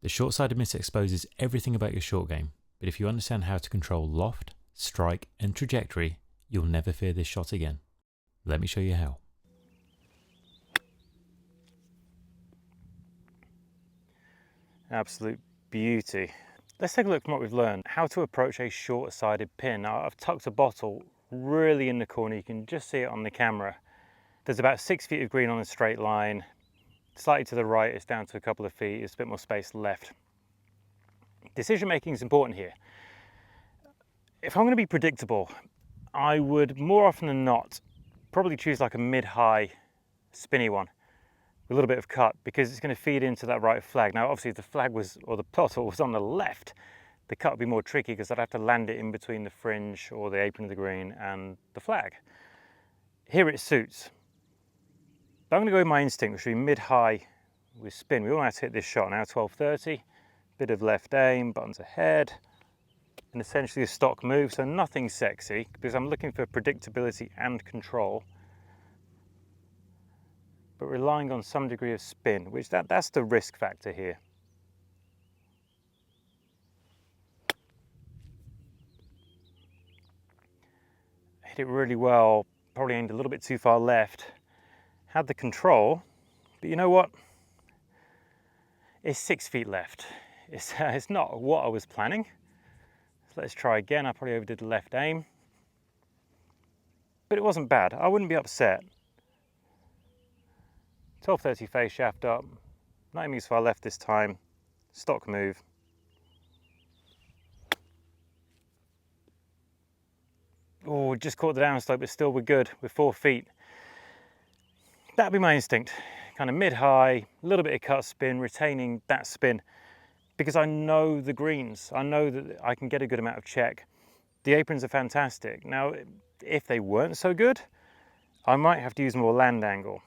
The short-sided miss exposes everything about your short game, but if you understand how to control loft, strike and trajectory, you'll never fear this shot again. Let me show you how. Absolute beauty. Let's take a look from what we've learned, how to approach a short-sided pin. Now, I've tucked a bottle really in the corner, you can just see it on the camera. There's about 6 feet of green on a straight line. Slightly to the right, it's down to a couple of feet, there's a bit more space left. Decision making is important here. If I'm going to be predictable, I would more often than not probably choose like a mid-high spinny one with a little bit of cut, because it's going to feed into that right flag. Now obviously if the flag was, or the bottle was on the left, the cut would be more tricky because I'd have to land it in between the fringe or the apron of the green and the flag. Here it suits. But I'm going to go with my instinct, which would be mid-high with spin. We all have to hit this shot now, 12:30, bit of left aim, buttons ahead, and essentially a stock move, so nothing sexy, because I'm looking for predictability and control, but relying on some degree of spin, which that's the risk factor here. Hit it really well, probably aimed a little bit too far left, had the control, but you know what? It's 6 feet left. It's not what I was planning. So let's try again. I probably overdid the left aim, but it wasn't bad. I wouldn't be upset. 12:30 face shaft up, 90 meters far left this time, stock move. Oh, just caught the downslope, but still we're good. We're 4 feet. That'd be my instinct. Kind of mid-high, a little bit of cut spin, retaining that spin, because I know the greens. I know that I can get a good amount of check. The aprons are fantastic. Now, if they weren't so good, I might have to use more land angle.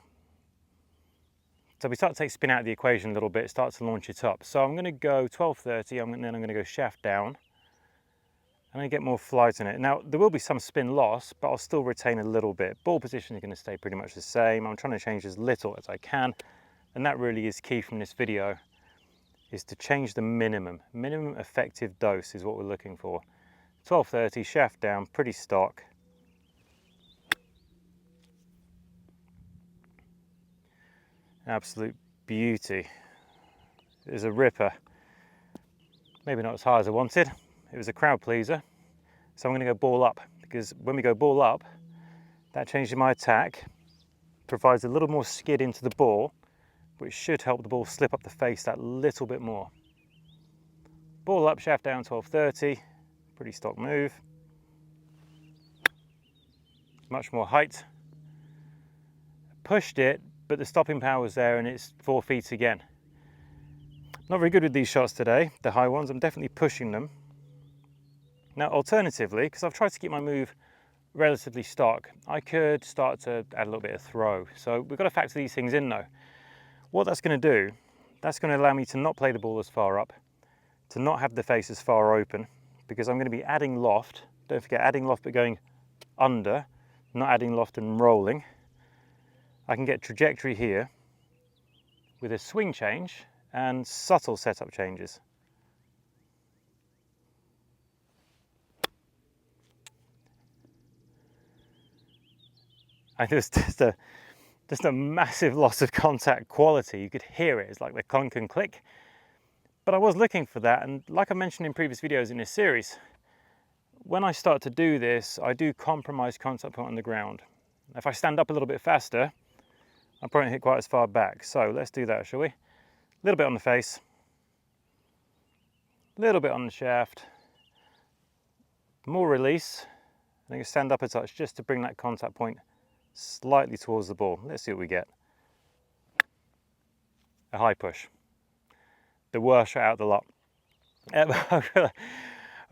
So we start to take spin out of the equation a little bit, start to launch it up. So I'm going to go 12:30, then I'm going to go shaft down. I'm going to get more flight in it. Now, there will be some spin loss, but I'll still retain a little bit. Ball position is going to stay pretty much the same. I'm trying to change as little as I can, and that really is key from this video, is to change the minimum. Minimum effective dose is what we're looking for. 12:30, shaft down, pretty stock. Absolute beauty. It was a ripper. Maybe not as high as I wanted. It was a crowd pleaser. So I'm going to go ball up, because when we go ball up, that changes my attack, provides a little more skid into the ball, which should help the ball slip up the face that little bit more. Ball up, shaft down, 12:30, pretty stock move. Much more height. Pushed it, but the stopping power was there, and it's 4 feet again. Not very good with these shots today, the high ones. I'm definitely pushing them. Now, alternatively, because I've tried to keep my move relatively stock, I could start to add a little bit of throw. So we've got to factor these things in though. What that's going to do, that's going to allow me to not play the ball as far up, to not have the face as far open, because I'm going to be adding loft. Don't forget, adding loft but going under, not adding loft and rolling. I can get trajectory here with a swing change and subtle setup changes. And there's just a massive loss of contact quality. You could hear it, it's like the clunk and click. But I was looking for that, and like I mentioned in previous videos in this series, when I start to do this, I do compromise contact point on the ground. If I stand up a little bit faster, I probably hit quite as far back. So let's do that, shall we? A little bit on the face, a little bit on the shaft, more release. I'm going to stand up a touch just to bring that contact point slightly towards the ball. Let's see what we get. A high push. The worst shot out of the lot.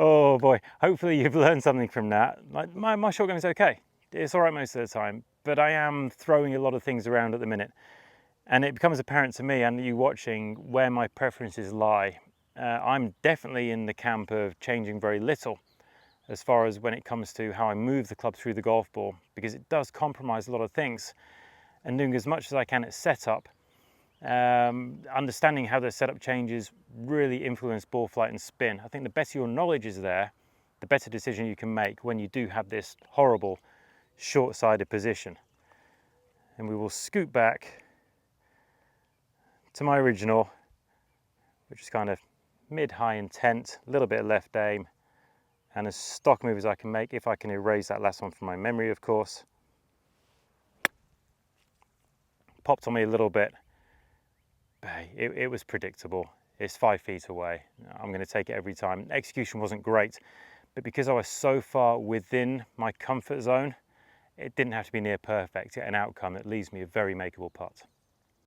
Oh boy, hopefully you've learned something from that. My short game is okay. It's all right most of the time, but I am throwing a lot of things around at the minute. And it becomes apparent to me and you watching where my preferences lie. I'm definitely in the camp of changing very little as far as when it comes to how I move the club through the golf ball, because it does compromise a lot of things, and doing as much as I can at setup understanding how the setup changes really influence ball flight and spin. I think the better your knowledge is there, the better decision you can make when you do have this horrible short-sided position. And we will scoot back to my original, which is kind of mid-high intent, a little bit of left aim, and as stock move as I can make, if I can erase that last one from my memory, of course. Popped on me a little bit, but it was predictable. It's 5 feet away. I'm going to take it every time. Execution wasn't great, but because I was so far within my comfort zone, it didn't have to be near perfect to get an outcome that leaves me a very makeable putt.